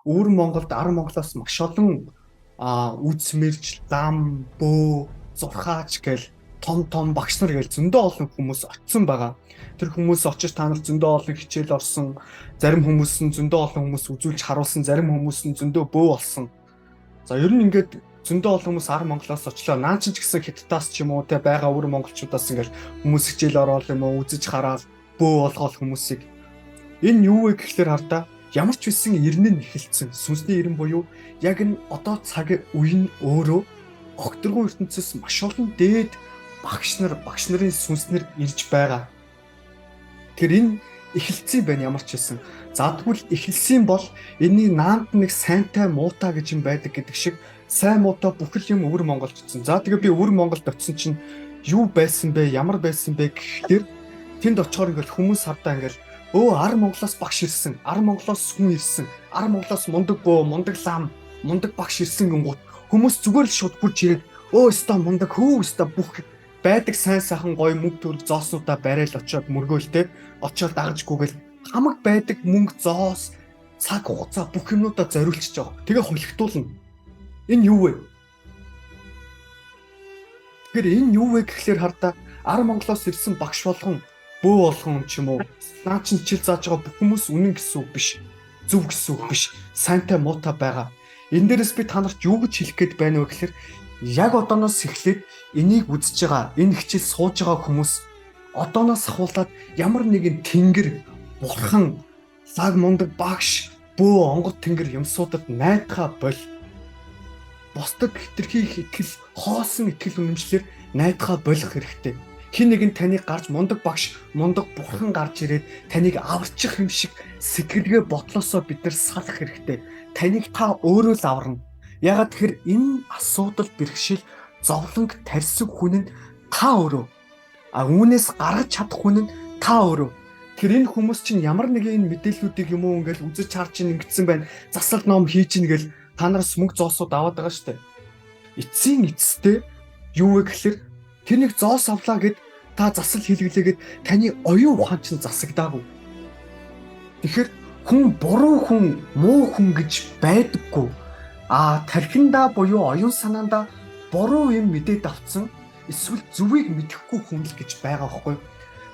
Өвөр Монголд Ар Монголоос маш олон үз мэрж, зам, бөө, зурхаач гэл том багш нар гэл зөндөө олон хүмүүс очсон байгаа. Тэр хүмүүс очиж та нар зөндөө олон хичээл орсон, зарим хүмүүс нь зөндөө олон хүмүүс үзүүлж харуулсан, зарим хүмүүс нь зөндөө бөө болсон. За ер нь ингээд зөндөө олон хүмүүс Ар Монголоос очлоо. Наач ч гэсэн Хятадаас ч юм уу те байгаа өвөр монголчуудаас ингээд хүмүүс хичээл ороод юм уу үзэж хараад бөө болгоол хүмүүсийг. Энэ юу вэ гэхлээр хардаа ямар ч үсэн ирнэ нь эхэлсэн. Сүнсний ирэн буюу яг энэ одоо цаг үе нь өөрөө огторгон ертөнцөөс маш олон дээд багш нарын сүнснэр ирж байгаа. Тэр энэ эхэлсэн байна ямар ч үсэн. За тэгвэл эхэлсэн бол энэний наанд нэг сайнтай муутай гэж юм байдаг гэдэг шиг сайн муутай бүхэл юм өвөр Монголд очсон. За тэгээ би өвөр Монголд очсон чинь юу байсан бэ? Ямар байсан бэ гэхлээр тэнд очихоор ингээл хүмүүс хардаа ингээл Ар Монголоос багш ирсэн, Ар Монголоос хүн ирсэн, Ар Монголоос мундаг бөө, мундаг лам, мундаг багш ирсэн гингут хүмүүс зүгээр л шууд бүрж ирээд өста мундаг хөө өста бүх байдаг сайн сайхан гоё мөнгө төгрөг зооснуудаа барайл очоод мөргөөлтэй очоод дагажгүйгээл хамаг байдаг мөнгө зоос цаг хугацаа бүх юмудаа зориулчихж байгаа. Тэгээ холигтуулна. Энэ юу вэ? Тэгэхээр энэ юу вэ гэхлээр хардаа Ар Монголоос ирсэн багш болгон бөө болгон ч юм уу наа чин чил зааж байгаа бүх хүмүүс үнэн гэсэн үг биш. Зөв гэсэн үг биш. Сайнтай муутай байгаа. Энэ дээрээс би та нарт юу гэж хэлэх гээд байна вэ гэхээр яг одооноос эхлээд энийг үзэж байгаа, энэ хичээл сууж байгаа хүмүүс одооноос ахуулаад ямар нэгэн тэнгэр, бурхан, лаг мундаг багш, бөө онгод тэнгэр юмсуудад найдахаа бол бусдад хитрхи итгэл, хоосон итгэл үнэмшлэр найдахаа болох хэрэгтэй. Хин нэг нь таныг гарч мундаг багш, мундаг бурхан гарч ирээд таныг аварчих юм шиг сэтгэлгээ бодлосоо бид нар салах хэрэгтэй. Таныг та өөрөө л аварна. Ягаад тэгэхээр энэ асуудал бэрхшээл зовлонг тарьсан хүн нь та өөрөө. Үүнээс гаргаж чадах хүн нь та өөрөө. Тэр энэ хүмүүс чинь ямар нэгэн мэдээллүүдийг юм уу ингээл үзэж харж ингэсэн байна. Засал ном хийж ийн гэл та нараас мөнгө зоосууд аваад байгаа штэ. Эцсийн эцэстээ юу вэ гэхээр тэрнийг зоос авлаа гэд та засал хийлгэлээгээд таны оюун ухаан чинь засагдаагүй. Тэгэхээр хүн буруу хүн, муу хүн гэж байдаггүй. Тархиндаа буюу оюун санаандаа буруу юм мэдээд авцсан эсвэл зүвийг мэдэхгүй хүн л гэж байгаа байхгүй.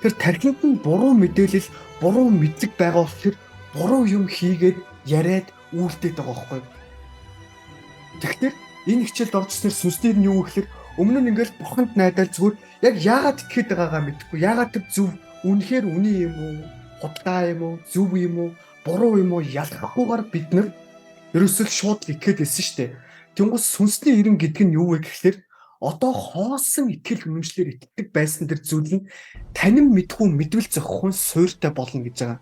Тэр тархинд нь буруу мэдээлэл, буруу мэдлэг байгаа болохоор буруу юм хийгээд яриад үйлдээд байгаа байхгүй. Тэгэхээр энэ хичээлд оржснээр сүнслэр нь юу гэхээр өмнө нь ингээл бурханд найдаал зүгээр яг яагаад итгэхэд байгаагаа мэдэхгүй. Яагаад тэр зөв үнэхээр үний юм уу, худалдаа юм уу, зөв юм уу, буруу юм уу ялгахгүйгээр бид нар ерөөсөө шууд итгэхэд хэлсэн шүү дээ. Тэнгуус сүнсний ирэн гэдэг нь юу вэ гэхээр одоо хоосон итгэл үнэмшлэр итгэдэг байсан тэр зүйл нь танин мэдгүй мэдвэл зохихон суйртай болно гэж байгаа.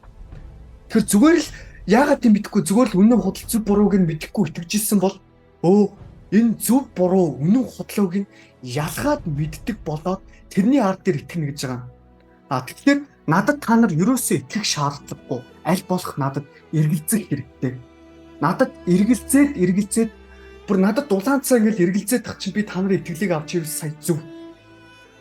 Тэр зүгээр л яагаад тийм мэдэхгүй зүгээр л үнэн худал зөв бурууг нь мэдэхгүй итгэжсэн бол энэ зөв буруу үнэн худлууг нь ялгаад мэддэг болоод тэрний ард дээр итгэнэ гэж байгаа. Тэгэхээр надад та нар ерөөсөө итгэх шаардлагагүй. Аль болох надад эргэлзэх хэрэгтэй. Надад эргэлзээд бүр надад дулаан цаа ингээл эргэлзээд тах чинь би та нарын итгэлийг авч ивэл сая зөв.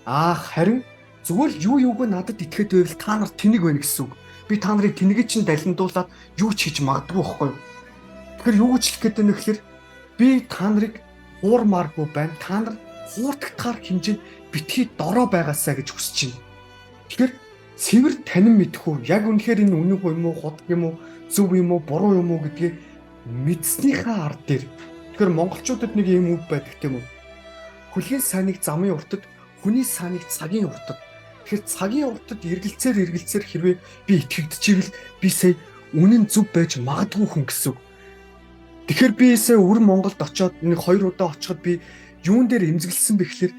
Харин зүгээр л юуг надад итгэхэд байвал та нар тэнэг байна гэсэн үг. Би та нарыг тэнэгээ чинь далиндуулаад юу ч хийж магадгүй байхгүй. Тэгэхээр юу гэж хэлэх гээд байна вэ гэхээр би та нарыг хуурмааргүй байна. Та нар хуурдахтаар хэмжээнд битгий дорой байгаасаа гэж хүсэж байна. Тэгэхээр цэвэр танин мэдхүү яг үнэхээр энэ үнэн юм уу, худлаг юм уу, зөв юм уу, буруу юм уу гэдгийг мэдснийхээ ард дээр. Тэгэхээр монголчуудад нэг юм үг байдаг тийм үү? Хүлгийн сайныг замын уртад, хүний сайныг цагийн уртад. Тэгэхээр цагийн уртад эргэлцээр хэрвээ би итгэгдчихвэл би сая үнэн зөв байж магадгүй хүн гэсэн үг. Тэгэхээр би сая өвөр Монголд очоод нэг 2 удаа очиход би юун дээр эмзэглсэн бэ гэхээр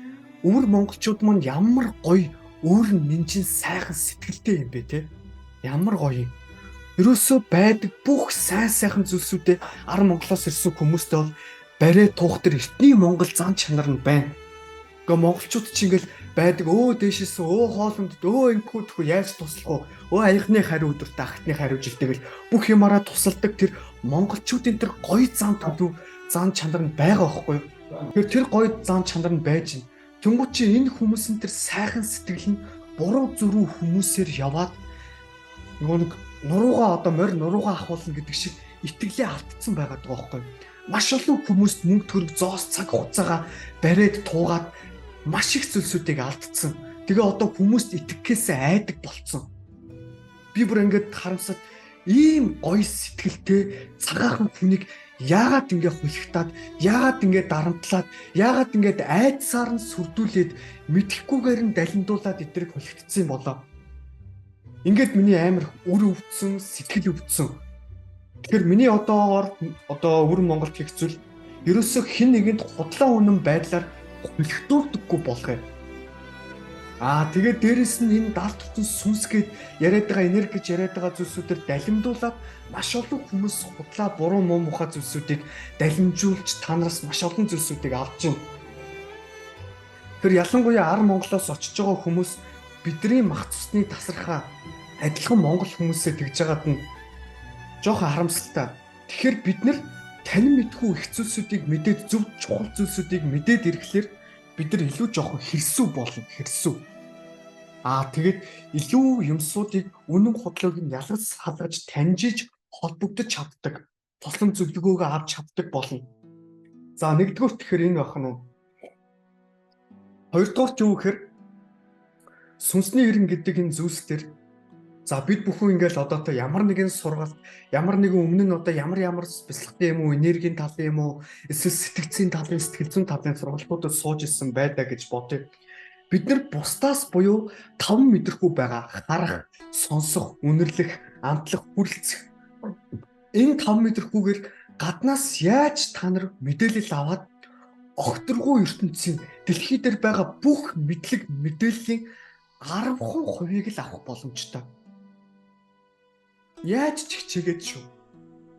өвөр монголчууд маань ямар гоё өөр нэмжин сайхан сэтгэлтэй юм бэ те. Ямар гоё юм. Ерөөсөө байдаг бүх сайхан зүйлсүүдээ Ар Монголоос ирсэн хүмүүстэй бол барай тух тэр эртний Монгол зан чанар нь байна. Гэхдээ монголчууд ч ингээл байдаг дээшээс хоолонд ингэхүү тхүү яаж туслах вэ? Аягны хариу өдөртөө ахтны хариу жилтэйгэл бүх юмараа тусалдаг тэр монголчуудын тэр гоё зан төдөө зан чанар нь байгаа байхгүй юу? Тэгэхээр тэр гоё зан чанар нь байж байна. Тэнгуү чи энэ хүмүүсийн тэр сайхан сэтгэл нь буруу зөрүү хүмүүсээр яваад нөгөө нэг нуруугаа одоо морь нуруугаа ахуулна гэдэг шиг итгэлээ алдсан байгаад байгаа байхгүй. Маш олон хүмүүс мөнгө төгрөг зоос цаг хугацаагаа бариад туугаад маш их зүйлсүүдийг алдсан. Тэгээ одоо хүмүүст итгэхээс айдаг болцсон. Би бүр ингээд харамсаад ийм гоё сэтгэлтэй цагаахан хүнийг яагаад ингэ хулигтаад, яагаад ингэ дарамтлаад, яагаад ингэ айдсаар нь сүрдүүлээд мэдхгүйгээр нь далиндуулаад эдрийг хулигдсан болоо. Ингээд миний амар үр өвдсөн, сэтгэл өвдсөн. Тэгэхээр миний одоо өвөр Монголд хийх зүйл ерөөсөө хэн нэгэнд худлаа үнэн байдлаар хулигдуулдаггүй болох юм. Тэгээд дээрэс нь энэ даалт утсан сүнсгээд яриад байгаа энерги гэж яриад байгаа зүйлсүүдээр далимдуулаад маш олон хүмүүс худлаа буруу муу мухай зүйлсүүдийг далимжуулж танараас маш олон зүйлсүүдийг авч байна. Тэр ялангуяа ар Монголоос очиж байгаа хүмүүс бидний мах цусны тасархаа адилхан монгол хүмүүсээ тэгж байгаад нь жоохон харамсалтай. Тэгэхээр бид нар танин мэдгүй их зүйлсүүдийг мэдээд зөв чухал зүйлсүүдийг мэдээд ирэхлээр бид нар илүү жоохон хэрсүү болно. Тэгээд илүү юмсуудыг үнэн худлыг нь ялгаж салгаж таньжиж холбогдож чаддаг. Тослон зөвлөгөөгөө авч чаддаг болно. За нэгдүгээр тэгэхээр энэ байна уу? Хоёрдугаар юу гэхээр сүнсний ирэн гэдэг энэ зүйлс төр бид бүхэн ингээл одоо та ямар нэгэн сургалт, ямар нэгэн өмнө нь одоо ямар бяцлагтай юм уу, энергийн талын юм уу, эсвэл сэтгцийн талын, сэтгэл зүйн талын сургалтуудад сууж ирсэн байдаа гэж бодъё. Бид нар бусдаас буюу таван мэдрэхгүй байгаа харах, сонсох, үнэрлэх, амтлах, хүрлцэх. Энэ таван мэдрэхгүйгээр гаднаас яаж та нар мэдээлэл аваад огторгүй ертөнцийн дэлхий дээр байгаа бүх мэдлэг мэдээллийн 10% л авах боломжтой. Яаж ч хичээгээд шүү.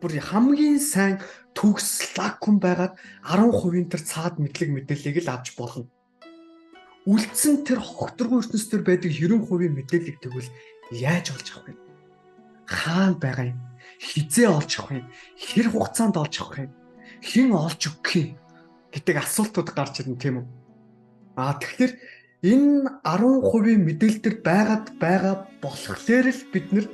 Бүр хамгийн сайн төгс лакум байгаад 10% тэр цаад мэдлэг мэдээллийг л авч болно. Үлдсэн тэр хогторгүй ертөнц төр байдаг 90% мэдээллийг тэгвэл яаж олж авах вэ? Хаана байгаа юм? Хизээ олж авах юм? Хэр хугацаанд олж авах юм? Хэн олж өгөх юм гэдэг асуултууд гарч ирнэ, тийм үү? Тэгэхээр энэ 10% мэдээлэлтэр байгаа болохоор л бид нар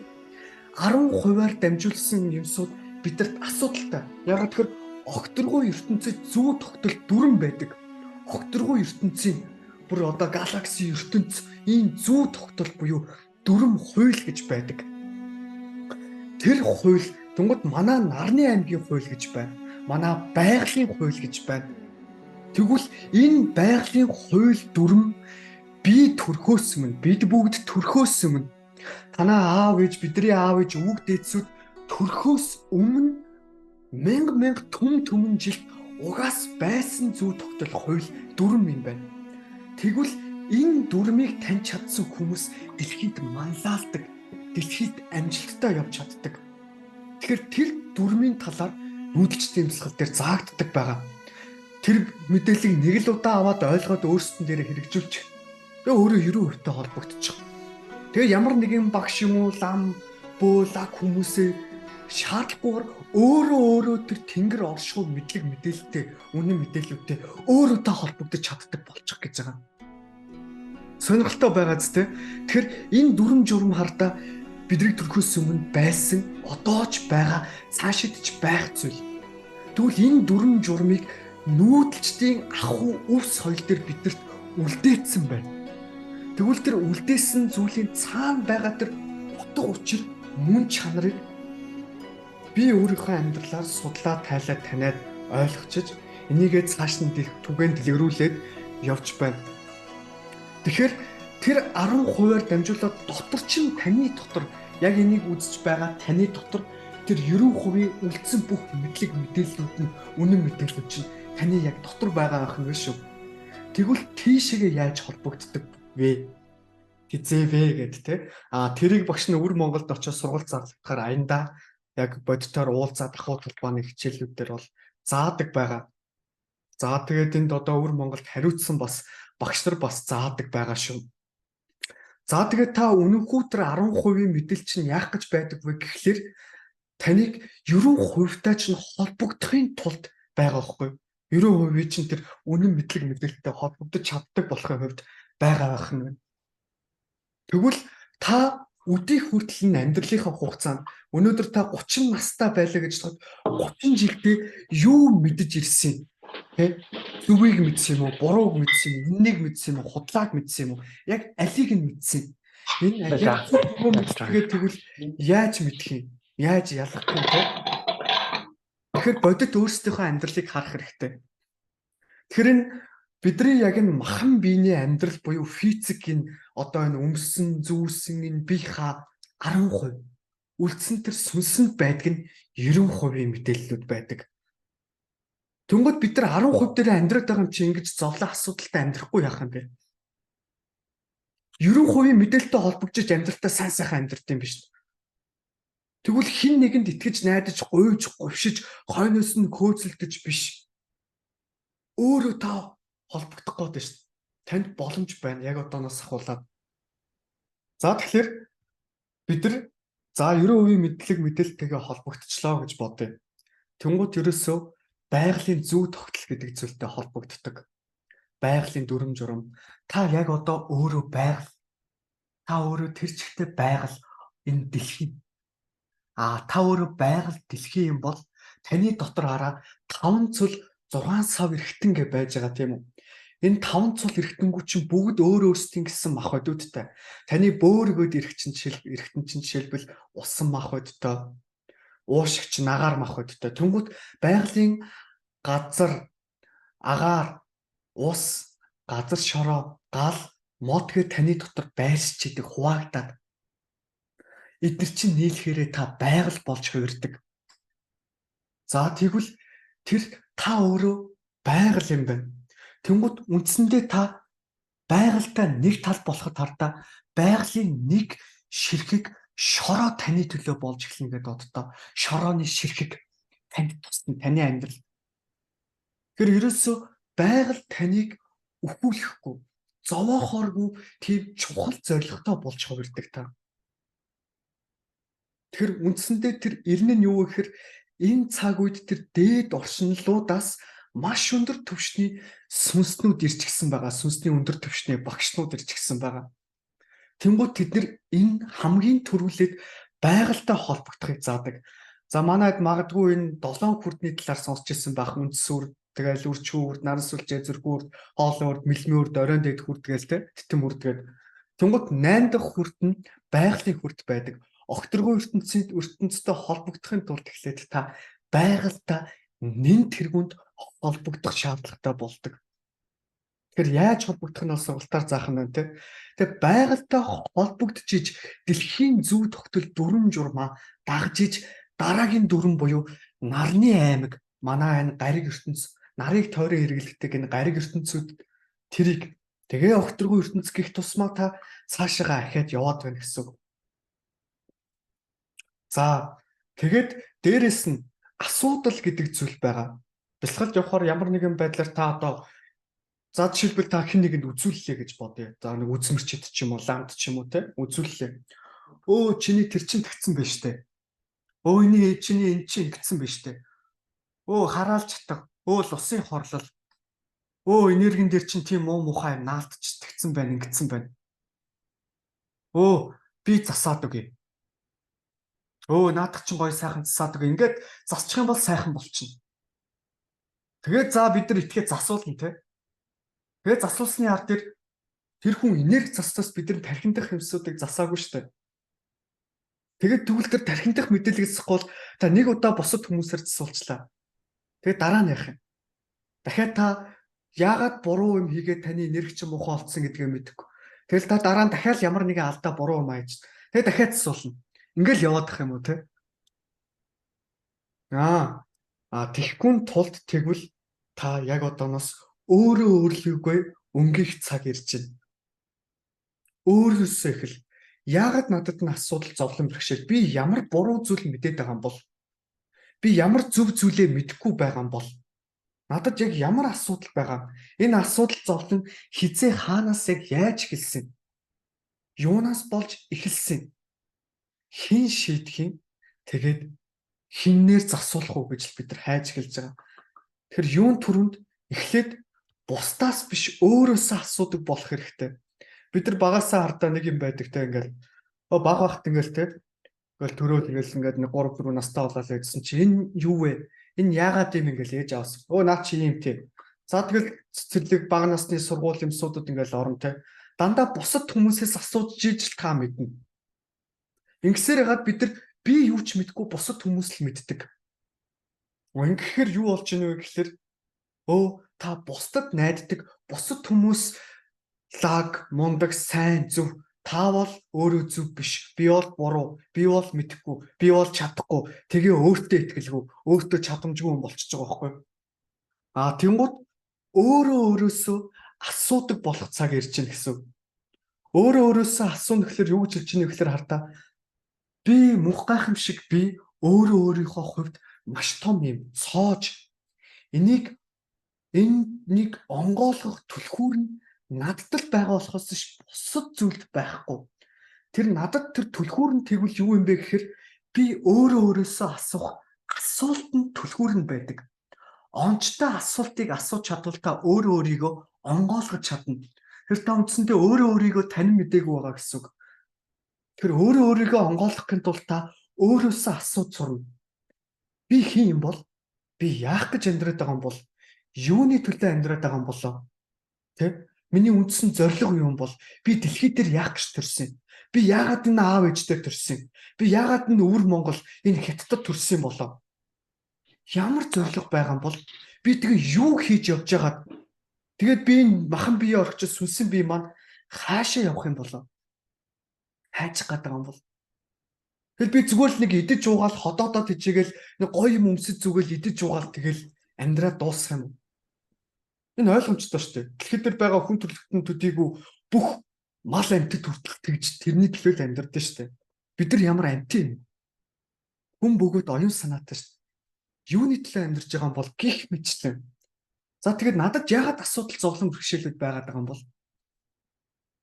10%-аар дамжуулсан юмсууд бидэрт асуудалтай. Ягаад гэхээр огторгүй ертөнцид зүү тогтол дүрэн байдаг. Огторгүй ертөнцийн бүр одоо галакси ертөнц ийм зүү тогтол буюу дүрм хууль гэж байдаг. Тэр хууль тэнгууд манай нарны аймгийн хууль гэж байна. Манай байгалийн хууль гэж байна. Тэгвэл энэ байгалийн хууль дүрм бид бүгд төрхөөс өмнө танаа аав ээж, бидний аав ээж, өвөг дээдсүүд төрхөөс өмнө мянга түмэн жил угаас байсан зүй тогтол хууль дүрм юм байна. Тэгвэл энэ дүрмийг таньж чадсан хүмүүс дэлхийд манлайлдаг, дэлхийд амжилттай явж чаддаг. Тэгэхээр тэр дүрмийн талаар нүүдэлч дэмжлэл дээр заагддаг байгаа. Тэр мэдээллийг нэг л удаа аваад ойлгоод өөрсдөн дээрээ хэрэгжүүлж тэгээ өөрөө 90%-тай холбогдчих. Тэгээ ямар нэгэн багш юм уу, лам, бөөлаг хүмүүсээ шаардлагагүйгээр өөрөө тэр тэнгэр оршихуй мэдлэг мэдээлэлтэй, үнэн мэдээлэлтэй өөрөөтэй холбогдож чаддаг болчих гэж байгаа. Сонирхолтой байгааз тэ. Тэгэхээр энэ дүрм журм хардаа бидний төрхөөс өмнө байсан, одоо ч байгаа, цаашидч байх зүйл. Тэгвэл энэ дүрм журмыг нүүдэлчдийн ахуй өвс соёл дээр бидэрт үлдээсэн байна. Тэгвэл тэр үлдээсэн зүйлийн цаана байгаа тэр утга учир, мөн чанарыг би өөрийнхөө амьдралаар судлаад тайлаад таниад ойлгочиж энийгээ цааш нь түгээн дэлгэрүүлээд явж байна. Тэгэхээр тэр 10%-аар дамжуулаад дотор чинь таны дотор яг энийг үзэж байгаа таны дотор тэр 90% үлдсэн бүх мэдлэг мэдээллүүд нь үнэн мэдээлэл чинь таны яг дотор байгаа байх нь шүү. Тэгвэл тийшээгээ яаж холбогддог вэ? Хизээвэ гэд тэ. Тэрийг багш нь өвөр Монголд очиж сургалт зарлахаар аянда яг бодитоор уулзаад ахуй толгойн хичээлүүдээр бол заадаг байгаа. За тэгээд энд одоо өвөр Монголд хариуцсан бас багш нар бас заадаг байгаа шүү. За тэгээд та үнэнхүү тэр 10% мэдээлэл чинь яах гэж байдаг вэ гэхлээр таныг 90%-тай чинь холбогдохын тулд байгаа байхгүй. 90% чинь тэр үнэн мэдлэг мэдээлэлтэй холбогдож чаддаг болохын хувьд байгаа байх нь. Тэгвэл та өдийг хүртэл энэ амьдралынхаа хугацаанд өнөөдөр та 30 настай байлаа гэж бодоход 30 жилдээ юу мэдэж ирсэн тэ зүгийг мэдсэн юм уу, бурууг мэдсэн юм уу, үннийг мэдсэн юм уу, худлааг мэдсэн юм уу, яг алийг нь мэдсэн. Энэ яг зөв мэдтгээ тэгвэл яаж мэдэх юм? Яаж ялах юм те? Тэгэхээр бодит өөрсдийнхөө амьдралыг харах хэрэгтэй. Тэгэхээр энэ бидний яг энэ махан биений амьдрал буюу физикийн одоо энэ өмсөн, зүүсэн энэ биеийнхаа 10%, үлдсэн тэр сүнсэнд байдаг нь 90% мэдээллүүд байдаг. Тэнгүүд бид нар 10% дээр амьдраад байгаа юм чи ингэж зовлон асуудалтай амьдрахгүй яах юм бэ? 90% мэдээлэлтэй холбогдож амьдралтаа сайн сайхан амьдрт юм биш үү? Тэгвэл хин нэгэнд итгэж найдаж, гуйж, говшиж, хойноос нь хөөцөлдөж биш. Өөрөө та холбогдох гээд шүү дээ. Танд боломж байна. Яг одооноос ахуулаад. За тэгэхээр бид нар 90% мэдээлэлтэйгээ холбогдчихлоо гэж бодъё. Тэнгууд ерөөсөө байгалийн зүй тогтол гэдэг зүйлтэй холбогддог. Байгалийн дүрм журам. Та яг одоо өөрөө байгаль. Та өөрөө тэр чигтээ байгаль энэ дэлхий. Та өөрөө байгаль дэлхий юм бол таны дотор хараа 5 цул 6 сав эргэтэн гэж байж байгаа тийм үү? Энэ 5 цул эргэтэнгүү чинь бүгд өөр өөрсдийн гэсэн мах бодуудтай. Таны бөөргөд эргэтэн чинь жишээлбэл усан мах бодтой. Уушигч нагаар мах бодтой. Тэнгүүд байгалийн газар, агаар, ус, газар шороо, гал, мод гэ таны дотор байршиж идэг хуваагдаад. Эдгээр чинь нийлэхээрээ та байгаль болж хувирдаг. За тэгвэл тэр та өөрөө байгаль юм байна. Тэнгүүд үндсэндээ та байгальтай нэг тал болоход хардаа байгалийн нэг ширхэг шороо таны төлөө болж эхэлнэ гэдэг боддоо. Шорооны ширхэг танд тусна, таны амьдрал. Тэр ерөөсөө байгаль таныг өхүүлэхгүй, зовоохооргүй тийм чухал зорилготой болж хувирдаг та. Тэр үндсэндээ тэр ирнэ нь юу гэхээр энэ цаг үед тэр дээд оршинлуудаас маш өндөр түвшний сүнснүүд ирчихсэн байгаа. Сүнсний өндөр түвшний багшнууд ирчихсэн байгаа. Тэнгууд тэд нар энэ хамгийн түрүүлээд байгальтай холбогдохыг заадаг. За манайд магадгүй энэ 7 хүрдний талаар сонсч ирсэн байх. Үндс үр, тэгэл үрчүү үрд, наран сүлжээ, зүрхүү үрд, хоолын үрд, мэлмийн үрд, оройн дэд хүрдгээл те, титэм үрдгээд. Тэнгууд 8 дахь хүрд нь байгалийн хүрд байдаг. Огторгой ертөнцтэй холбогдохын тулд эхлээд та байгальтай нэн тэргүнд холбогдох шаардлагатай болдог. Тэгэхээр яаж холбогдох нь сургалтаар заах нь те. Тэгээ байгальтай холбогдож иж дэлхийн зүй тогтол дүрм журмаа дагж иж дараагийн дүрм буюу нарны аймаг манай энэ гариг ертөнц нарыг тойрон хэрэглэдэг энэ гариг ертөнцүүд тэрийг тэгээ огторгой ертөнц гих тусмаа та цаашаа ахиад яваад байна гэсэн. За тэгээд дээрэс нь асуудал гэдэг зүйл байгаа. Бэлсгалд явахаар ямар нэгэн байдлаар та одоо за жишээлбэл та хэн нэгэнд үзүүллээ гэж бодъё. За нэг үзмэрчэд ч юм уу, ламд ч юм уу те үзүүллээ. Өө чиний тэр чин тэгсэн байж тээ. Өө энэ чиний эн чин ингэсэн байж тээ. Өө хараалж чатаг. Өө л усын хорлол. Өө энергийн дээр чин тийм муу мухай наалтч тэгсэн байна, ингэсэн байна. Өө би засаад үгүй. Өө наадах чин гоё сайхан засаад үгүй. Ингээд засчих юм бол сайхан болчихно. Тэгээд за бид нар итгээ засуулна те. Тэгээд засуулсны ард тэр хүн энерги заснаас бид нар тархиндах хэмсүүдийг засаагүй штэ. Тэгээд тэгвэл тэр тархиндах мэдээлэл засахгүй бол та нэг удаа босод хүмүүсээр засуулчлаа. Тэгээд дараа нь яах юм? Дахиад та яагаад буруу юм хийгээд таны энерги чинь муухай болцсон гэдгээ мэдэхгүй. Тэгэл та дараа нь дахиад ямар нэгэн алдаа буруу юм аяж. Тэгээд дахиад засуулна. Ингээл яваадах юм уу те? Тэгэхгүй тулд тэгвэл та яг одооноос өөрөө өөрлөгөө өнгөх цаг ирж байна. Өөрөөсөө ихэл яагаад надад нь асуудал зовлон бэрхшээл би ямар буруу зүйл мэдээд байгаа юм бол би ямар зөв зүйлээ мэдэхгүй байгаа юм бол надад яг ямар асуудал байгаа энэ асуудал зовлон хизээ хаанаас яг яаж эхэлсэн юунаас болж эхэлсэн хин шийдэх юм тэгээд хиннээр засуулах уу гэж бид нар хайж эхэлж байгаа. Тэгэхээр юун түрүүнд эхлээд бусдаас биш өөрөөсөө асуудаг болох хэрэгтэй. Бид нар багасаа хардаа нэг юм байдаг те ингээл Баг багт ингээл те. Ингээл төрөөл ингээл ингээд нэг 3 4 настай болоод байсан чи энэ юу вэ? Энэ яагаад юм ингээл ээж авсан. Наа чи юм те. За тэгэл цэцэрлэг бага насны сургууль юмсуудад ингээл орон те. Дандаа бусад хүмүүсээс асууж ижил та мэднэ. Ингэсээр ягаад бид нар би юу ч мэдгүй бусад хүмүүс л мэддэг. Ингэхээр юу болж ийнө вэ гэхээр та бусдад найддаг бусад хүмүүс лаг, мундаг, сайн, зөв. Та бол өөрөө зөв биш. Би бол буруу. Би бол мэдэхгүй. Би бол чадахгүй. Тэгээ өөртөө итгэлгүй, өөртөө чадамжгүй хүн болчихж байгаа байхгүй юу? Тэнгууд өөрөө өөрөөсөө асуудаг болох цаг ирж байна гэсэн. Өөрөө өөрөөсөө асуух гэхэлэр юу гэж хэлж ийнэ гэхэлэр хардаа би муухайхан шиг би өөрөө өөрийнхөө хувьд маш том юм цоож энийг онгойлгох түлхүүр нь надад л байгаа болохоос ш бусад зүйлд байхгүй. Тэр надад тэр түлхүүр нь тэгвэл юу юм бэ гэхээр би өөрөө өөрөөсөө асуух асуулт нь түлхүүр нь байдаг. Онцтой асуултыг асууж чадвал та өөрөө өөрийгөө онгойлгож чадна. Тэр та үндсэндээ өөрөө өөрийгөө танин мэдээгүй байгаа гэсэн үг. Тэр өөрөө өөрийгөө онгойлгохын тулд та өөрөөсөө асууж сурна. Би хэн юм бол? Би яах гэж амьдраад байгаа юм бол? Юуны төлөө амьдраад байгаа юм болоо? Тэ? Миний үндсэн зорилго юу юм бол? Би дэлхий дээр яах гэж төрсөн юм? Би яагаад энэ аав ээжтэй төрсөн юм? Би яагаад энэ өвөр Монгол энэ хятадд төрсөн юм болоо? Ямар зорилго байгаа юм бол би тэгээ юу хийж явж байгаад тэгээд би энэ махан бие орчих сүнсэн бие маань хаашаа явах юм болоо? Хайчих гээд байгаа юм бол. Тэгэл би зүгээр л нэг идэж уугаал ходоодод хичээгээл нэг гоё юм өмсөж зүгэл идэж уугаал тэгэл амьдраад дуусах юм уу? Энэ ойлгомжтой шүү дээ. Дэлхийд дээр байгаа хүн төрөлхтөн төдийгүй бүх мал амьтад хүртэл тэгж тэрний төлөө л амьдрдэ шүү дээ. Бид нар ямар амьтан юм? Хүн бөгөөд оюун санаатай шүү дээ. Юуны төлөө амьдарч байгаа юм бол гих мэтчлэн. За тэгээд надад яагаад асуудал зовлон бэрхшээлүүд байгаад байгаа юм бол?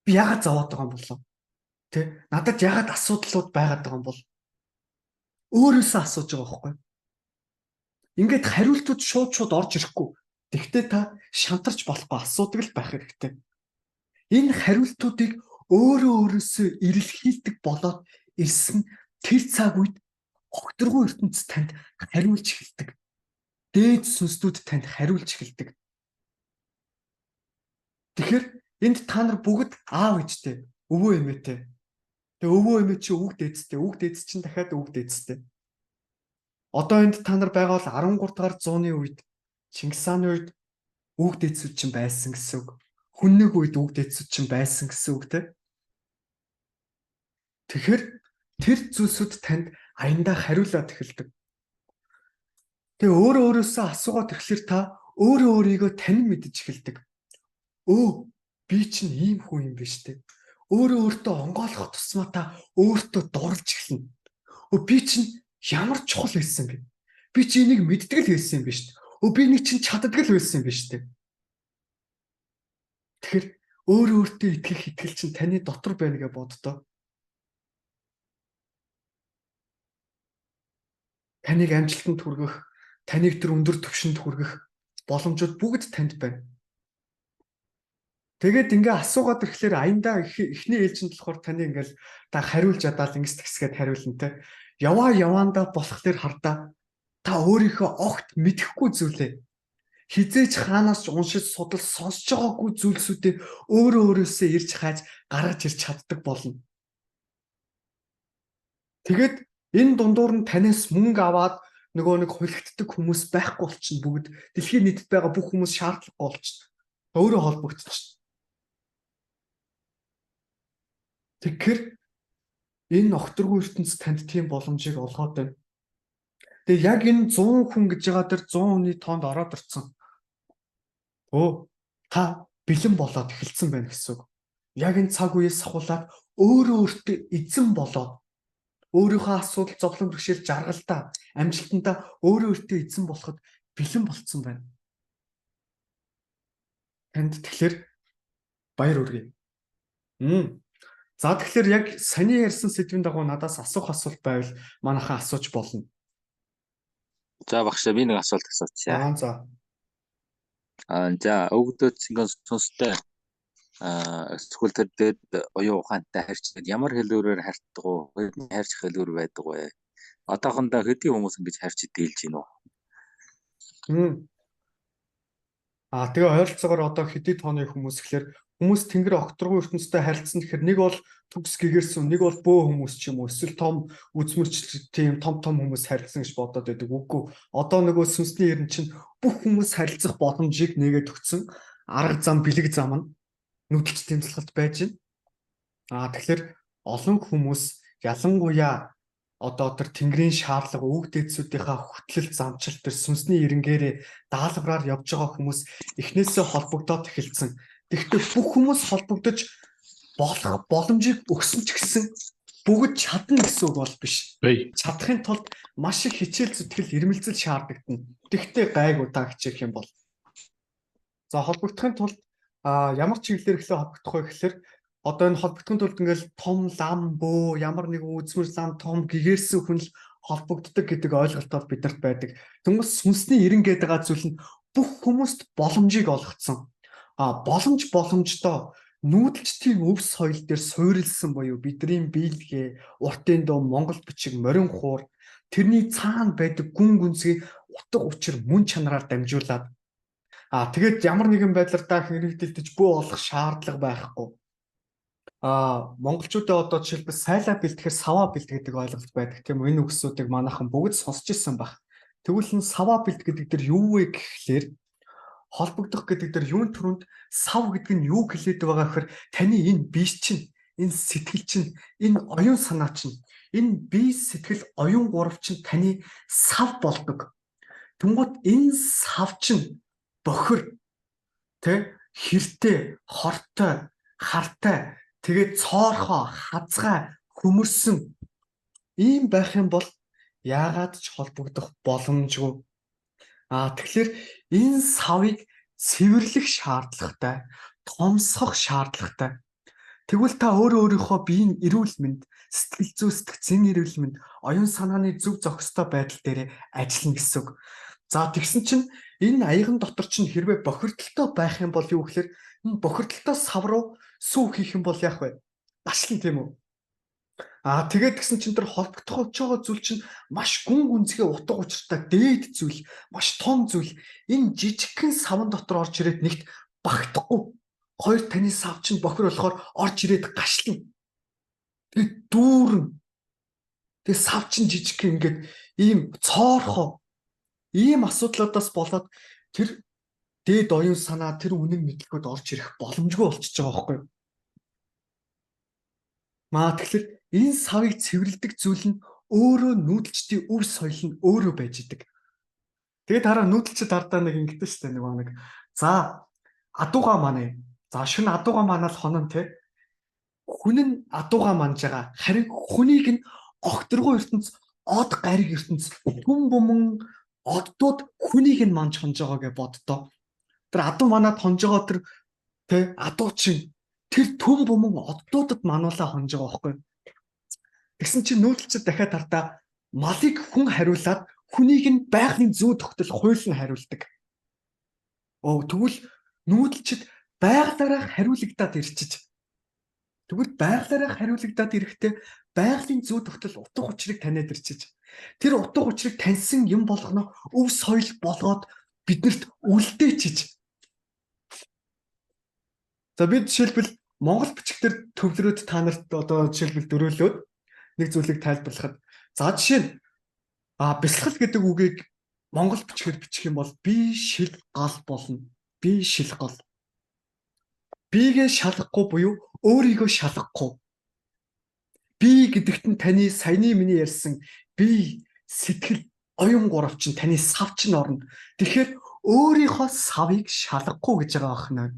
Би яагаад зовоод байгаа юм болоо? Тэ? Надад яагаад асуудлууд байгаад байгаа юм бол? Өөрөөсөө асууж байгаа байхгүй. Ингээд хариултууд шууд орж ирэхгүй. Тэгвэл та шантарч болохгүй асуудаг л байх хэрэгтэй. Энэ хариултуудыг өөрөөсөө эрэлхийлдэг болоод ирсэн тэр цаг үед огторгүй ертөнцид танд хариулж эхэлдэг. Дээд сүнслүүд танд хариулж эхэлдэг. Тэгэхээр энд та нар бүгд аав ээжтэй, өвөө эмээтэй. Тэгээ өвөө эмээ чи үг дээдстэй, үг дээдс чинь дахиад үг дээдстэй. Одоо энд та нар байгаа бол 13 дугаар зууны үед Чингис хааны үед үг дээдсүүд чинь байсан гэсэн үг. Хүннэг үед үг дээдсүүд чинь байсан гэсэн үг те. Тэгэхээр тэр зүйлсүүд танд аяндаа хариулаад эхэлдэг. Тэгээ өөрөөсөө асуугаад ирэхлээр та өөрөө өөрийгөө танин мэдэж эхэлдэг. Би чинь ийм хүн юм биш те. Өөртөө онгойлгох тусмаа та өөртөө дурлж эхэлнэ. Би чинь ямар чухал байсан бэ? Би чи энийг мэддэг л байсан юм биш үү? Би нэг чинь чаддаг л байсан юм биш үү? Тэгэхээр өөртөө итгэх итгэл чинь таны дотор байна гэж боддоо. Таныг амжилтанд хүргэх, таныг тэр өндөр түвшинд хүргэх боломжууд бүгд танд байна. Тэгээд ингээ асуугаад ирэхлээр аяндаа эхний ээлжинд болохоор таны ингээл та хариулж ядаад ингэс тэгсгээд хариулна те. Яваандаа болохлээр хардаа та өөрийнхөө огт мэдэхгүй зүйлээ хизээч хаанаас ч уншиж судал сонсож байгаагүй зүйлсүүдээ өөрөөсөө ирж хааж гаргаж ирж чаддаг болно. Тэгээд энэ дундуур нь танаас мөнгө аваад нөгөө нэг хулигддаг хүмүүс байхгүй болчихно бүгд. Дэлхийн нийтэд байгаа бүх хүмүүс шаардлагагүй болчихно. Өөрөө холбогдчихно. Тэгэхээр энэ огторгүй ертөнц танд тийм боломжийг олгоод байна. Тэгээ яг энэ 100 хүн гэж байгаа тэр 100 хүний тоонд ороод ирсэн. Та бэлэн болоод эхэлсэн байна гэсэн үг. Яг энэ цаг үеэс ахуулаад өөртөө эзэн болоод өөрийнхөө асуудал зовлон бэрхшээл жаргалдаа амжилтандаа өөртөө эзэн болоход бэлэн болцсон байна. Танд тэгэхээр баяр хүргэе. За тэгэхээр яг саний ярьсан сэдвийн дагуу надаас асуух асуулт байвал манайхан асууж болно. За багшаа би нэг асуулт асуучихъя. За. За өвгдөд ингээд сонстой. Эсвэл тэр дээд оюун ухаантай харьцдаг ямар хэлбэрээр харьцдаг уу? Хэдийн харьцах хэлбэр байдаг вэ? Одоохондоо хэдийн хүмүүс ингэж харьц дийлж байна уу? Тэгээ ойролцоогоор одоо хэдий тооны хүмүүс гэхэлэр хүмүүс тэнгэр окторгоо ертөнцтэй харилцсан гэхээр нэг бол төгс гэгэрсэн, нэг бол бөө хүмүүс ч юм уу, эсвэл том үзмэрч тийм том хүмүүс харилцсан гэж бодоод байдаг. Үгүй. Одоо нөгөө сүнсний ерэн чинь бүх хүмүүс харилцах боломжийг нээгээд өгсөн арга зам, бэлэг зам нь нүдэлж тэмцэлт байж байна. Тэгэхээр олон хүмүүс ялангуяа одоо тэр тэнгэрийн шаардлага үг дээдсүүдийнхаа хөтлөл замчил тэр сүнсний эренгээрээ даалгавраар явж байгаа хүмүүс эхнээсээ холбогдоод эхэлсэн. Тэгэхдээ бүх хүмүүс холбогдож болох боломжийг өгсөн ч гэсэн бүгд чадна гэсэн үг бол биш. Чадахын тулд маш их хичээл зүтгэл ирмэлзэл шаардагдана. Тэгэхдээ гайг удаан хичээх юм бол. За холбогдохын тулд ямар чиглэлээр эхлээ холбогдох вэ гэхээр одоо энэ холбогдохын тулд ингээл том лам бөө ямар нэгэн үзмэр лам том гэгэрсэн хүн л холбогддог гэдэг ойлголтоор бидэрт байдаг. Тэнгээс сүнсний эрен гэдэг байгаа зүйл нь бүх хүмүүст боломжийг олгоцсон. Боломжтой нүүдэлчдийн өв соёл дээр суурилсан буюу бидний биелгээ, уртын дуу, монгол бичиг, морин хуур тэрний цаана байдаг гүн гүнзгий утга учир мөн чанараар дамжуулаад тэгээд ямар нэгэн байдлаар та хэрэгдэлдэж бөө олох шаардлага байхгүй. Монголчуудаа одоо жишээлбэл сайлаа бэлтгэхэр саваа бэлтгэдэг ойлголт байдаг тийм үү? Энэ үгсүүдийг манайхан бүгд сонсч ирсэн баг. Тэгвэл энэ саваа бэлтгэдэг дээр юу вэ гэхлээр холбогдох гэдэг дээр юун түрүүнд сав гэдэг нь юу хэлээд байгаа гэхээр таны энэ биес чинь, энэ сэтгэл чинь, энэ оюун санаа чинь, энэ бие сэтгэл оюун гурав чинь таны сав болдог. Тэнгууд энэ сав чинь бохир хэртэй, хортой, хартай тэгээд цоорхоо, хазгай, хөмөрсөн ийм байх юм бол яагаад ч холбогдох боломжгүй. Тэгэхээр энэ савыг цэвэрлэх шаардлагатай, томсгох шаардлагатай. Тэгвэл та өөрийнхөө биеийн эрүүл мэнд, сэтгэл зүй, сэтгцэн эрүүл мэнд, оюун санааны зөв зохистой байдал дээр ажиллана гэсэн үг. За тэгсэн чинь энэ аяган дотор чинь хэрвээ бохирдолтой байх юм бол юу гэхээр энэ бохирдолтой сав руу сүү хийх юм бол яах вэ? Дашлан тийм үү? Тэгээд гисэн чинь тэр холбогдох байгаа зүйл чинь маш гүн гүнзгий утга учиртай дээд зүйл, маш том зүйл. Энэ жижигхэн савн дотор орж ирээд нэгт багтахгүй. Хоёр таны сав чинь бохир болохоор орж ирээд гашлна. Тэгээд дүүрэн. Тэгээд сав чинь жижигхэн ингээд ийм цоорхоо ийм асуудлуудаас болоод тэр дээд оюун санаа, тэр үнэн мэдлэгүүд орж ирэх боломжгүй болчихж байгаа байхгүй юу? Тэгэхээр энэ савыг цэвэрлдэг зүйл нь өөрөө нүүдэлчдийн өв соёл нь өөрөө байж идэг. Тэгээд хараа нүүдэлчд ардаа нэг ингэдэж штэ нэг. За адууга маань. За шин адууга маанал хонон хүн нь адууга манж байгаа. Харин хүнийг нь огторгоо ертөнц, од гариг ертөнц, хүм бумэн оддууд хүнийг нь манж хонж байгаа гэж боддоо. Тэр адуу манад хонж байгаа тэр адуу чинь тэр төм бумэн оддуудад мануулаа хонж байгаа байхгүй. Тэгсэн чинь нүүдэлчд дахиад тартаа малыг хүн хариулаад хүнийг нь байгалийн зүй тогтол хууль нь хариулдаг. Тэгвэл нүүдэлчд байгалаараа хариулагдаад ирчиж. Тэгвэл байгалаараа хариулагдаад ирэхдээ байгалийн зүй тогтол утга учирыг таниад ирчиж. Тэр утга учирыг таньсан юм болгоно өв соёл болгоод биднэрт үлдээчиж. За бид жишээлбэл монгол бичгээр төвлөрөөд та нарт одоо жишээлбэл дөрөөлөөд нэг зүйлийг тайлбарлахад за жишээ нь бясалгал гэдэг үгийг монгол бичгээр бичих юм бол би шил гал болно. Би шил гал. Бигээ шалгахгүй буюу өөрийгөө шалгахгүй. Би гэдэгт нь таны саяны миний ярьсан би сэтгэл оюун гурав чинь таны сав чинь орно. Тэгэхээр өөрийнхөө савыг шалгахгүй гэж байгаа ахна.